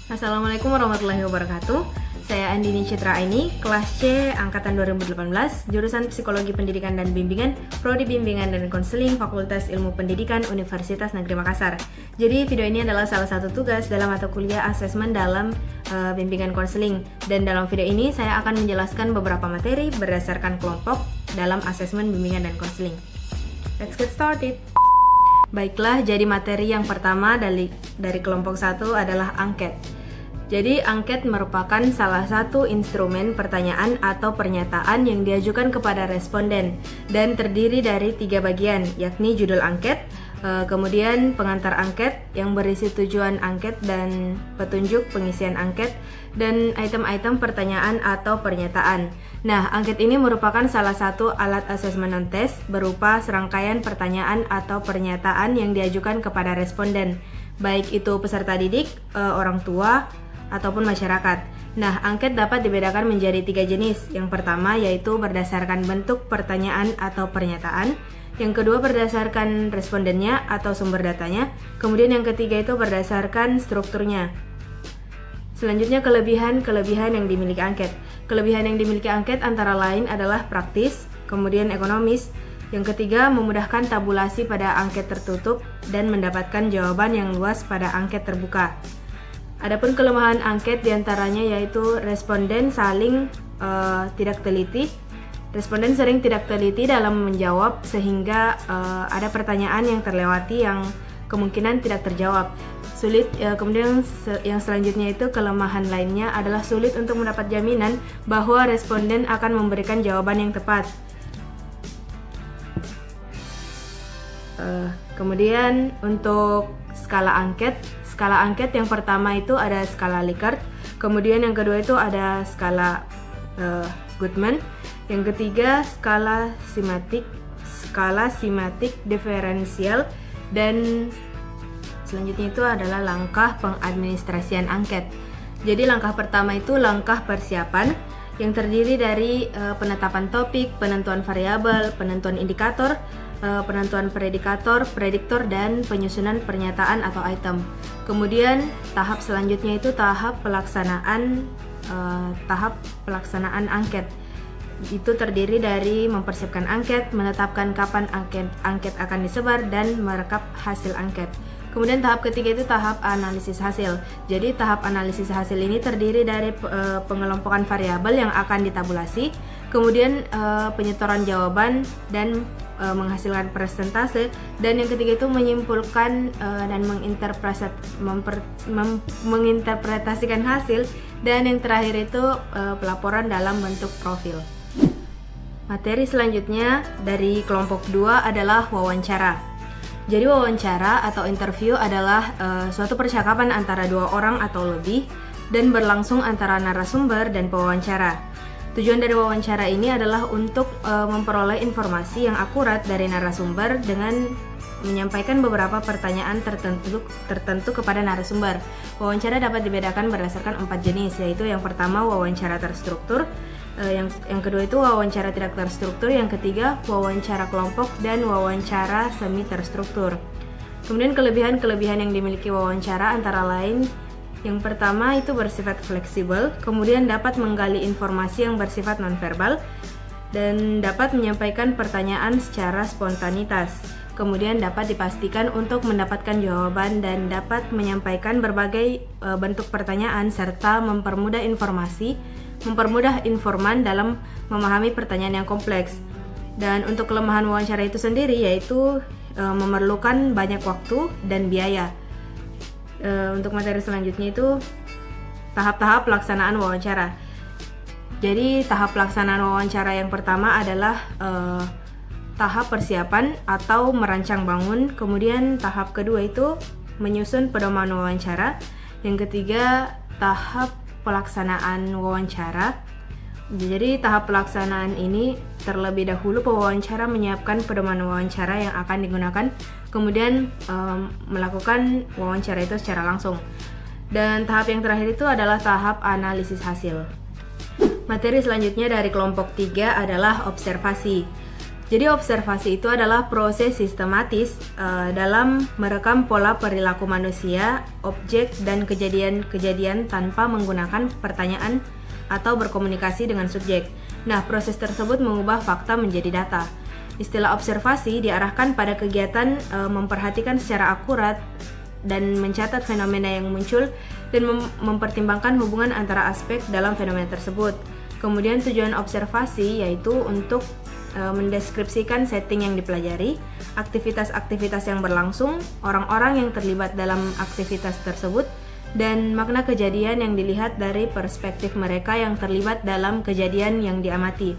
Assalamualaikum warahmatullahi wabarakatuh. Saya Andini Citra Aini, kelas C angkatan 2018, jurusan Psikologi Pendidikan dan Bimbingan, Prodi Bimbingan dan Konseling, Fakultas Ilmu Pendidikan, Universitas Negeri Makassar. Jadi video ini adalah salah satu tugas dalam mata kuliah asesmen dalam bimbingan konseling. Dan dalam video ini saya akan menjelaskan beberapa materi berdasarkan kelompok dalam asesmen bimbingan dan konseling. Let's get started. Baiklah, jadi materi yang pertama dari kelompok 1 adalah angket. Jadi angket merupakan salah satu instrumen pertanyaan atau pernyataan yang diajukan kepada responden dan terdiri dari 3 bagian, yakni judul angket, kemudian pengantar angket yang berisi tujuan angket dan petunjuk pengisian angket, dan item-item pertanyaan atau pernyataan. Nah, angket ini merupakan salah satu alat asesmen non-tes berupa serangkaian pertanyaan atau pernyataan yang diajukan kepada responden, baik itu peserta didik, orang tua, ataupun masyarakat. Nah, angket dapat dibedakan menjadi 3 jenis. Yang pertama yaitu berdasarkan bentuk pertanyaan atau pernyataan. Yang kedua berdasarkan respondennya atau sumber datanya. Kemudian yang ketiga itu berdasarkan strukturnya. Selanjutnya kelebihan yang dimiliki angket. Kelebihan yang dimiliki angket antara lain adalah praktis, kemudian ekonomis. Yang ketiga memudahkan tabulasi pada angket tertutup dan mendapatkan jawaban yang luas pada angket terbuka. Adapun kelemahan angket diantaranya yaitu responden tidak teliti. Responden sering tidak teliti dalam menjawab sehingga ada pertanyaan yang terlewati yang kemungkinan tidak terjawab. Kemudian yang selanjutnya itu kelemahan lainnya adalah sulit untuk mendapat jaminan bahwa responden akan memberikan jawaban yang tepat. Kemudian untuk skala angket yang pertama itu ada skala Likert, kemudian yang kedua itu ada skala Goodman, yang ketiga skala simatik diferensial, dan selanjutnya itu adalah langkah pengadministrasian angket. Jadi langkah pertama itu langkah persiapan yang terdiri dari penetapan topik, penentuan variabel, penentuan indikator, penentuan prediktor, dan penyusunan pernyataan atau item. Kemudian tahap selanjutnya itu tahap pelaksanaan angket. Itu terdiri dari mempersiapkan angket, menetapkan kapan angket akan disebar, dan merekap hasil angket. Kemudian tahap ketiga itu tahap analisis hasil. Jadi tahap analisis hasil ini terdiri dari pengelompokan variabel yang akan ditabulasi, kemudian penyetoran jawaban dan menghasilkan persentase, dan yang ketiga itu menyimpulkan dan menginterpretasikan hasil, dan yang terakhir itu pelaporan dalam bentuk profil. Materi selanjutnya dari kelompok 2 adalah wawancara. Jadi wawancara atau interview adalah suatu percakapan antara 2 orang atau lebih dan berlangsung antara narasumber dan pewawancara. Tujuan dari wawancara ini adalah untuk memperoleh informasi yang akurat dari narasumber dengan menyampaikan beberapa pertanyaan tertentu kepada narasumber. Wawancara dapat dibedakan berdasarkan 4 jenis, yaitu yang pertama wawancara terstruktur, yang kedua itu wawancara tidak terstruktur, yang ketiga wawancara kelompok, dan wawancara semi terstruktur. Kemudian kelebihan yang dimiliki wawancara antara lain yang pertama itu bersifat fleksibel, kemudian dapat menggali informasi yang bersifat nonverbal, dan dapat menyampaikan pertanyaan secara spontanitas. Kemudian dapat dipastikan untuk mendapatkan jawaban dan dapat menyampaikan berbagai bentuk pertanyaan serta mempermudah informan dalam memahami pertanyaan yang kompleks. Dan untuk kelemahan wawancara itu sendiri yaitu memerlukan banyak waktu dan biaya. Untuk materi selanjutnya itu tahap-tahap pelaksanaan wawancara. Jadi tahap pelaksanaan wawancara yang pertama adalah tahap persiapan atau merancang bangun. Kemudian tahap kedua itu menyusun pedoman wawancara. Yang ketiga tahap pelaksanaan wawancara. Jadi tahap pelaksanaan ini terlebih dahulu pewawancara menyiapkan pedoman wawancara yang akan digunakan, kemudian melakukan wawancara itu secara langsung. Dan tahap yang terakhir itu adalah tahap analisis hasil. Materi selanjutnya dari kelompok 3 adalah observasi. Jadi observasi itu adalah proses sistematis dalam merekam pola perilaku manusia, objek, dan kejadian-kejadian tanpa menggunakan pertanyaan atau berkomunikasi dengan subjek. Nah, proses tersebut mengubah fakta menjadi data. Istilah observasi diarahkan pada kegiatan memperhatikan secara akurat dan mencatat fenomena yang muncul dan mempertimbangkan hubungan antara aspek dalam fenomena tersebut. Kemudian tujuan observasi yaitu untuk mendeskripsikan setting yang dipelajari, aktivitas-aktivitas yang berlangsung, orang-orang yang terlibat dalam aktivitas tersebut, dan makna kejadian yang dilihat dari perspektif mereka yang terlibat dalam kejadian yang diamati.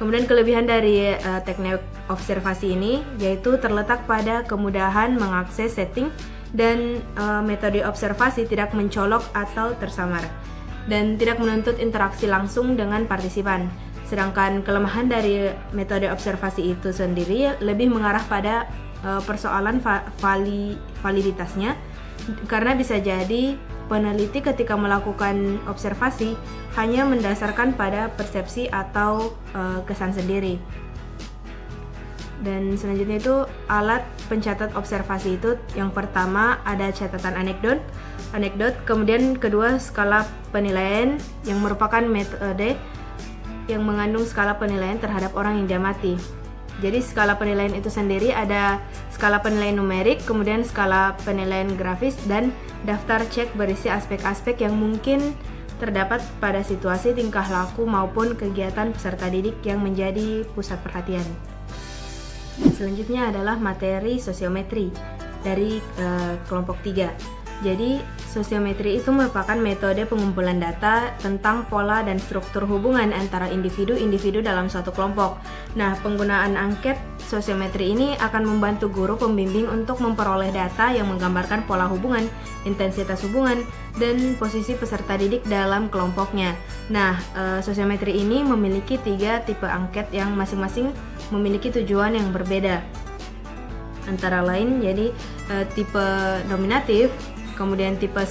Kemudian kelebihan dari teknik observasi ini yaitu terletak pada kemudahan mengakses setting dan metode observasi tidak mencolok atau tersamar dan tidak menuntut interaksi langsung dengan partisipan. Sedangkan kelemahan dari metode observasi itu sendiri lebih mengarah pada persoalan validitasnya, karena bisa jadi peneliti ketika melakukan observasi hanya mendasarkan pada persepsi atau kesan sendiri. Dan selanjutnya itu alat pencatat observasi itu yang pertama ada catatan anekdot, kemudian kedua skala penilaian yang merupakan metode yang mengandung skala penilaian terhadap orang yang diamati. Jadi skala penilaian itu sendiri ada skala penilaian numerik, kemudian skala penilaian grafis, dan daftar cek berisi aspek-aspek yang mungkin terdapat pada situasi, tingkah laku, maupun kegiatan peserta didik yang menjadi pusat perhatian. Selanjutnya adalah materi sosiometri dari kelompok 3. Jadi, sosiometri itu merupakan metode pengumpulan data tentang pola dan struktur hubungan antara individu-individu dalam suatu kelompok. Nah, penggunaan angket sosiometri ini akan membantu guru pembimbing untuk memperoleh data yang menggambarkan pola hubungan, intensitas hubungan, dan posisi peserta didik dalam kelompoknya. Nah, sosiometri ini memiliki 3 tipe angket yang masing-masing memiliki tujuan yang berbeda. Antara lain, jadi tipe nominatif, kemudian tipe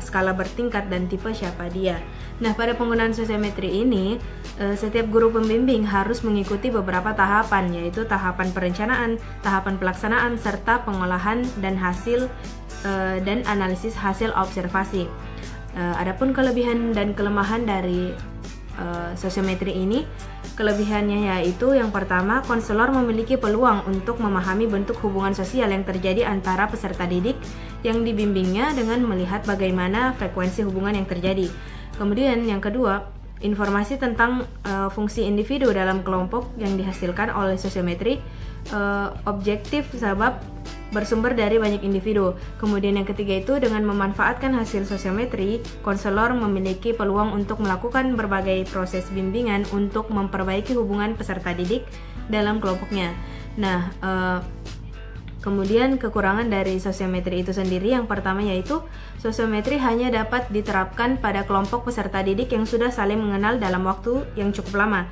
skala bertingkat, dan tipe siapa dia. Nah, pada penggunaan sosiometri ini, setiap guru pembimbing harus mengikuti beberapa tahapan, yaitu tahapan perencanaan, tahapan pelaksanaan, serta pengolahan dan hasil dan analisis hasil observasi. Adapun kelebihan dan kelemahan dari sosiometri ini, kelebihannya yaitu yang pertama, konselor memiliki peluang untuk memahami bentuk hubungan sosial yang terjadi antara peserta didik yang dibimbingnya dengan melihat bagaimana frekuensi hubungan yang terjadi. Kemudian yang kedua, informasi tentang fungsi individu dalam kelompok yang dihasilkan oleh sosiometri objektif sebab bersumber dari banyak individu. Kemudian yang ketiga itu, dengan memanfaatkan hasil sosiometri, konselor memiliki peluang untuk melakukan berbagai proses bimbingan untuk memperbaiki hubungan peserta didik dalam kelompoknya. Nah, kemudian kekurangan dari sosiometri itu sendiri yang pertama yaitu sosiometri hanya dapat diterapkan pada kelompok peserta didik yang sudah saling mengenal dalam waktu yang cukup lama.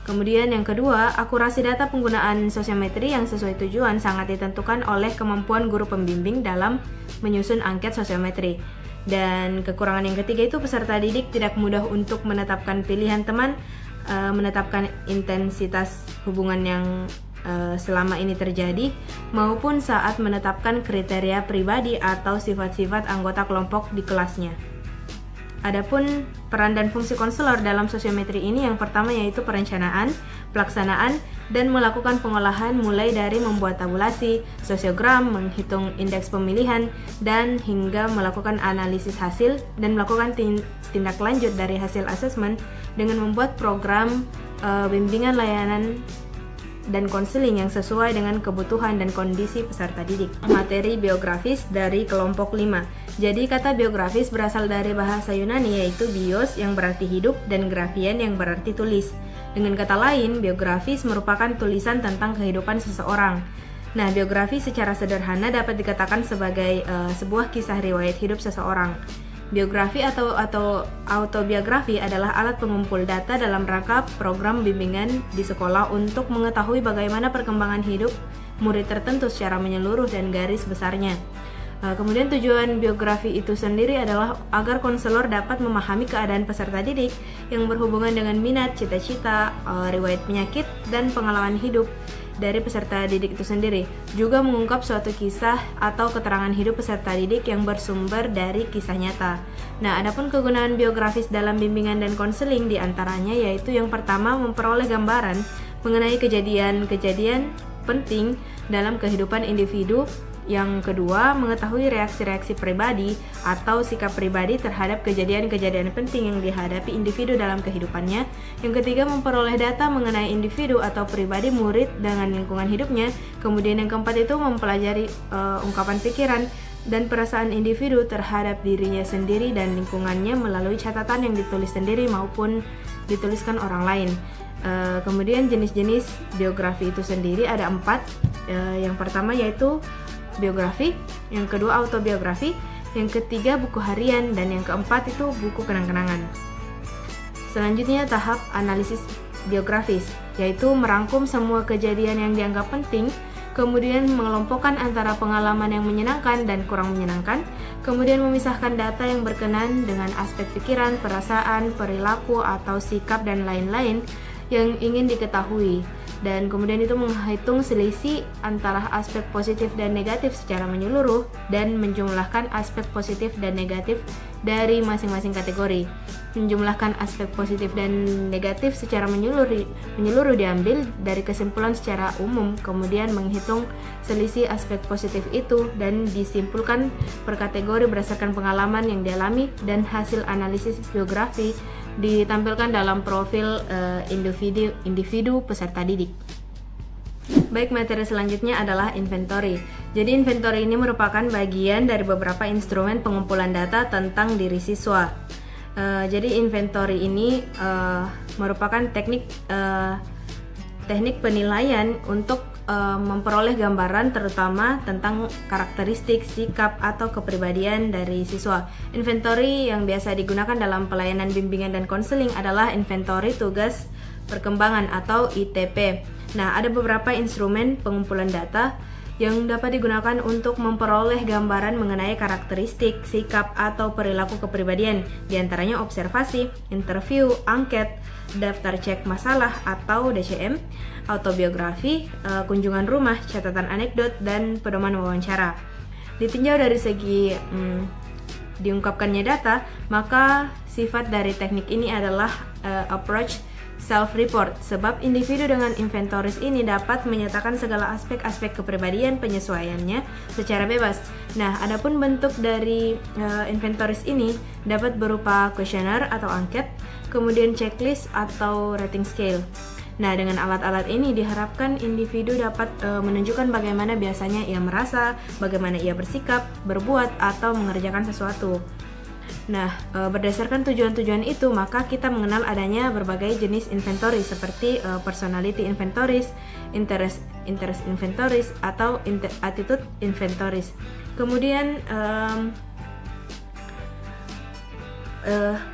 Kemudian yang kedua, akurasi data penggunaan sosiometri yang sesuai tujuan sangat ditentukan oleh kemampuan guru pembimbing dalam menyusun angket sosiometri. Dan kekurangan yang ketiga itu, peserta didik tidak mudah untuk menetapkan pilihan teman, menetapkan intensitas hubungan yang selama ini terjadi, maupun saat menetapkan kriteria pribadi atau sifat-sifat anggota kelompok di kelasnya. Adapun peran dan fungsi konselor dalam sosiometri ini yang pertama yaitu perencanaan, pelaksanaan, dan melakukan pengolahan mulai dari membuat tabulasi, sosiogram, menghitung indeks pemilihan, dan hingga melakukan analisis hasil dan melakukan tindak lanjut dari hasil asesmen dengan membuat program bimbingan layanan dan konseling yang sesuai dengan kebutuhan dan kondisi peserta didik. Materi biografis dari kelompok 5. Jadi kata biografis berasal dari bahasa Yunani yaitu bios yang berarti hidup dan grafien yang berarti tulis. Dengan kata lain, biografis merupakan tulisan tentang kehidupan seseorang. Nah, biografi secara sederhana dapat dikatakan sebagai sebuah kisah riwayat hidup seseorang. Biografi atau autobiografi adalah alat pengumpul data dalam rangka program bimbingan di sekolah untuk mengetahui bagaimana perkembangan hidup murid tertentu secara menyeluruh dan garis besarnya. Kemudian tujuan biografi itu sendiri adalah agar konselor dapat memahami keadaan peserta didik yang berhubungan dengan minat, cita-cita, riwayat penyakit, dan pengalaman hidup dari peserta didik itu sendiri. Juga mengungkap suatu kisah atau keterangan hidup peserta didik yang bersumber dari kisah nyata. Nah, adapun kegunaan biografis dalam bimbingan dan konseling diantaranya yaitu yang pertama memperoleh gambaran mengenai kejadian-kejadian penting dalam kehidupan individu. Yang kedua, mengetahui reaksi-reaksi pribadi atau sikap pribadi terhadap kejadian-kejadian penting yang dihadapi individu dalam kehidupannya. Yang ketiga, memperoleh data mengenai individu atau pribadi murid dengan lingkungan hidupnya. Kemudian yang keempat itu mempelajari ungkapan pikiran dan perasaan individu terhadap dirinya sendiri dan lingkungannya melalui catatan yang ditulis sendiri maupun dituliskan orang lain. Kemudian jenis-jenis biografi itu sendiri ada 4. Yang pertama yaitu biografi, yang kedua autobiografi, yang ketiga buku harian, dan yang keempat itu buku kenang-kenangan. Selanjutnya tahap analisis biografis, yaitu merangkum semua kejadian yang dianggap penting, kemudian mengelompokkan antara pengalaman yang menyenangkan dan kurang menyenangkan, kemudian memisahkan data yang berkenan dengan aspek pikiran, perasaan, perilaku, atau sikap, dan lain-lain yang ingin diketahui. Dan kemudian itu menghitung selisih antara aspek positif dan negatif secara menyeluruh dan menjumlahkan aspek positif dan negatif dari masing-masing kategori. Menjumlahkan aspek positif dan negatif secara menyeluruh diambil dari kesimpulan secara umum, kemudian menghitung selisih aspek positif itu dan disimpulkan per kategori berdasarkan pengalaman yang dialami, dan hasil analisis biografi ditampilkan dalam profil individu peserta didik. Baik, materi selanjutnya adalah inventory. Jadi inventory ini merupakan bagian dari beberapa instrumen pengumpulan data tentang diri siswa. Jadi inventory ini merupakan teknik penilaian untuk memperoleh gambaran terutama tentang karakteristik, sikap, atau kepribadian dari siswa. Inventory yang biasa digunakan dalam pelayanan bimbingan dan konseling adalah inventory tugas perkembangan atau ITP. Nah, ada beberapa instrumen pengumpulan data yang dapat digunakan untuk memperoleh gambaran mengenai karakteristik, sikap, atau perilaku kepribadian, diantaranya observasi, interview, angket, daftar cek masalah atau DCM, autobiografi, kunjungan rumah, catatan anekdot, dan pedoman wawancara. Ditinjau dari segi diungkapkannya data, maka sifat dari teknik ini adalah approach self-report, sebab individu dengan inventoris ini dapat menyatakan segala aspek-aspek kepribadian penyesuaiannya secara bebas. Nah, adapun bentuk dari inventoris ini dapat berupa kuesioner atau angket, kemudian checklist atau rating scale. Nah, dengan alat-alat ini diharapkan individu dapat menunjukkan bagaimana biasanya ia merasa, bagaimana ia bersikap, berbuat, atau mengerjakan sesuatu. Nah, berdasarkan tujuan-tujuan itu, maka kita mengenal adanya berbagai jenis inventory seperti personality inventories, interest inventories, atau attitude inventories. Kemudian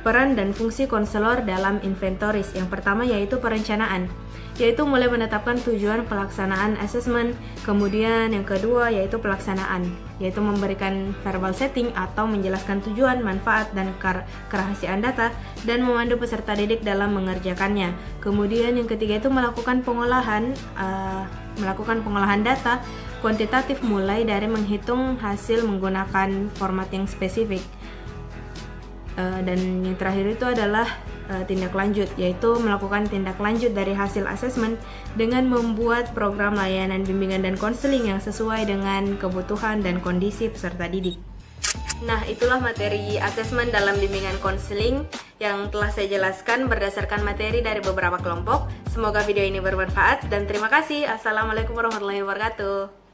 peran dan fungsi konselor dalam inventories. Yang pertama yaitu perencanaan, yaitu mulai menetapkan tujuan pelaksanaan asesmen. Kemudian yang kedua yaitu pelaksanaan, yaitu memberikan verbal setting atau menjelaskan tujuan, manfaat, dan kerahasiaan data, dan memandu peserta didik dalam mengerjakannya. Kemudian yang ketiga itu melakukan pengolahan data kuantitatif, mulai dari menghitung hasil menggunakan format yang spesifik. Dan yang terakhir itu adalah tindak lanjut, yaitu melakukan tindak lanjut dari hasil asesmen dengan membuat program layanan bimbingan dan konseling yang sesuai dengan kebutuhan dan kondisi peserta didik. Nah, itulah materi asesmen dalam bimbingan konseling yang telah saya jelaskan berdasarkan materi dari beberapa kelompok. Semoga video ini bermanfaat dan terima kasih. Assalamualaikum warahmatullahi wabarakatuh.